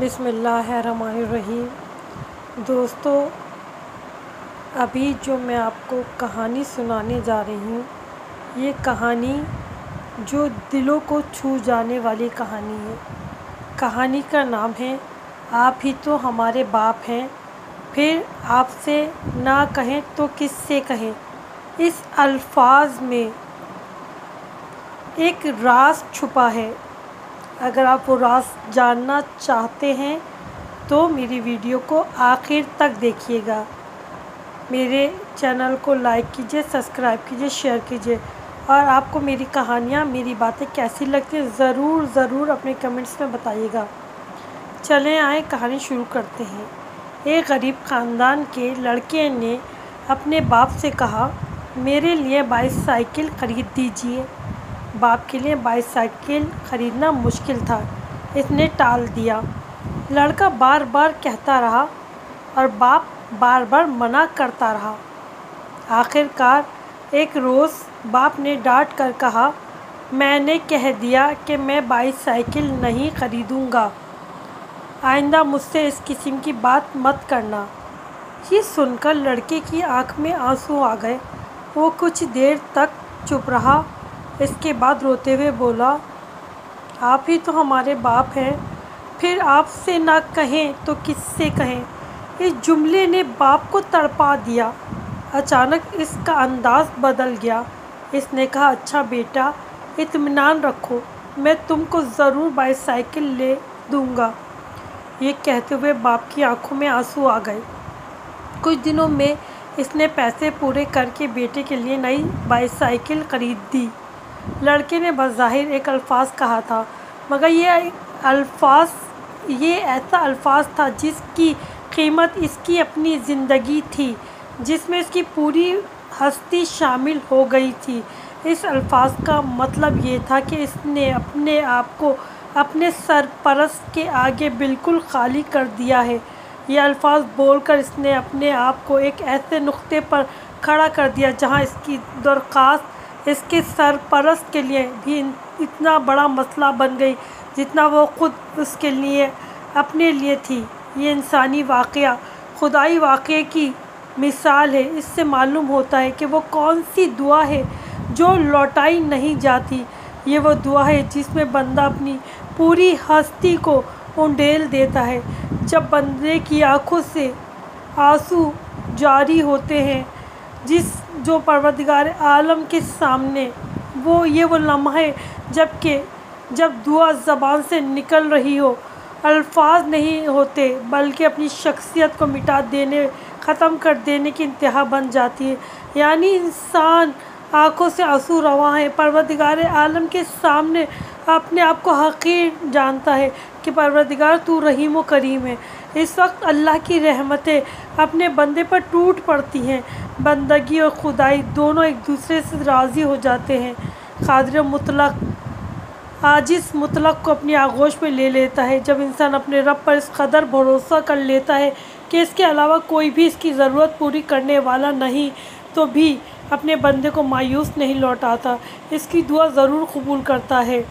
بسم اللہ الرحمن الرحیم۔ دوستو، ابھی جو میں آپ کو کہانی سنانے جا رہی ہوں، یہ کہانی جو دلوں کو چھو جانے والی کہانی ہے۔ کہانی کا نام ہے آپ ہی تو ہمارے باپ ہیں، پھر آپ سے نہ کہیں تو کس سے کہیں۔ اس الفاظ میں ایک راز چھپا ہے۔ اگر آپ وہ راز جاننا چاہتے ہیں تو میری ویڈیو کو آخر تک دیکھیے گا۔ میرے چینل کو لائک کیجیے، سبسکرائب کیجیے، شیئر کیجیے، اور آپ کو میری کہانیاں، میری باتیں کیسی لگتی ہیں ضرور اپنے کمنٹس میں بتائیے گا۔ چلیں آئیں کہانی شروع کرتے ہیں۔ ایک غریب خاندان کے لڑکے نے اپنے باپ سے کہا، میرے لیے بائیسیکل خرید دیجیے۔ باپ کے لیے بائیسیکل خریدنا مشکل تھا، اس نے ٹال دیا۔ لڑکا بار بار کہتا رہا اور باپ بار بار منع کرتا رہا۔ آخر کار ایک روز باپ نے ڈانٹ کر کہا، میں نے کہہ دیا کہ میں بائیسیکل نہیں خریدوں گا، آئندہ مجھ سے اس قسم کی بات مت کرنا۔ یہ سن کر لڑکے کی آنکھ میں آنسو آ گئے۔ وہ کچھ دیر تک چپ رہا، اس کے بعد روتے ہوئے بولا، آپ ہی تو ہمارے باپ ہیں، پھر آپ سے نہ کہیں تو کس سے کہیں۔ اس جملے نے باپ کو تڑپا دیا۔ اچانک اس کا انداز بدل گیا۔ اس نے کہا، اچھا بیٹا، اطمینان رکھو، میں تم کو ضرور بائیسیکل لے دوں گا۔ یہ کہتے ہوئے باپ کی آنکھوں میں آنسو آ گئے۔ کچھ دنوں میں اس نے پیسے پورے کر کے بیٹے کے لیے نئی بائیسیکل خرید دی۔ لڑکے نے بظاہر ایک الفاظ کہا تھا، مگر یہ ایسا الفاظ تھا جس کی قیمت اس کی اپنی زندگی تھی، جس میں اس کی پوری ہستی شامل ہو گئی تھی۔ اس الفاظ کا مطلب یہ تھا کہ اس نے اپنے آپ کو اپنے سرپرست کے آگے بالکل خالی کر دیا ہے۔ یہ الفاظ بول کر اس نے اپنے آپ کو ایک ایسے نقطے پر کھڑا کر دیا جہاں اس کی درخواست اس کے سرپرست کے لیے بھی اتنا بڑا مسئلہ بن گئی جتنا وہ خود اس کے لیے اپنے لیے تھی۔ یہ انسانی واقعہ خدائی واقعے کی مثال ہے۔ اس سے معلوم ہوتا ہے کہ وہ کون سی دعا ہے جو لوٹائی نہیں جاتی۔ یہ وہ دعا ہے جس میں بندہ اپنی پوری ہستی کو انڈیل دیتا ہے۔ جب بندے کی آنکھوں سے آنسو جاری ہوتے ہیں، جو پروردگار عالم کے سامنے یہ وہ لمحہ جب دعا زبان سے نکل رہی ہو، الفاظ نہیں ہوتے بلکہ اپنی شخصیت کو مٹا دینے، ختم کر دینے کی انتہا بن جاتی ہے۔ یعنی انسان آنکھوں سے آنسو رواں ہے، پروردگار عالم کے سامنے اپنے آپ کو حقیر جانتا ہے کہ پروردگار تو رحیم و کریم ہے۔ اس وقت اللہ کی رحمتیں اپنے بندے پر ٹوٹ پڑتی ہیں۔ بندگی اور خدائی دونوں ایک دوسرے سے راضی ہو جاتے ہیں۔ قادر مطلق عاجز مطلق کو اپنی آغوش میں لے لیتا ہے۔ جب انسان اپنے رب پر اس قدر بھروسہ کر لیتا ہے کہ اس کے علاوہ کوئی بھی اس کی ضرورت پوری کرنے والا نہیں، تو بھی اپنے بندے کو مایوس نہیں لوٹاتا، اس کی دعا ضرور قبول کرتا ہے۔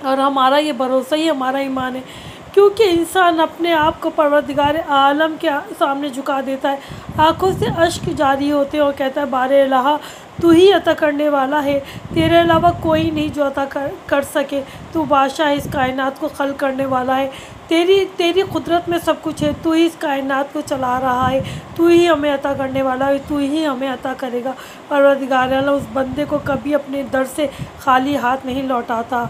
اور ہمارا یہ بھروسہ ہی ہمارا ایمان ہے، کیونکہ انسان اپنے آپ کو پروردگار عالم کے سامنے جھکا دیتا ہے، آنکھوں سے اشک جاری ہوتے ہیں اور کہتا ہے، بار الہ، تو ہی عطا کرنے والا ہے، تیرے علاوہ کوئی نہیں جو عطا کر سکے، تو بادشاہ اس کائنات کو خلق کرنے والا ہے، تیری قدرت میں سب کچھ ہے، تو ہی اس کائنات کو چلا رہا ہے، تو ہی ہمیں عطا کرنے والا ہے، تو ہی ہمیں عطا کرے گا۔ پروردگار عالم اس بندے کو کبھی اپنے در سے خالی ہاتھ نہیں لوٹاتا۔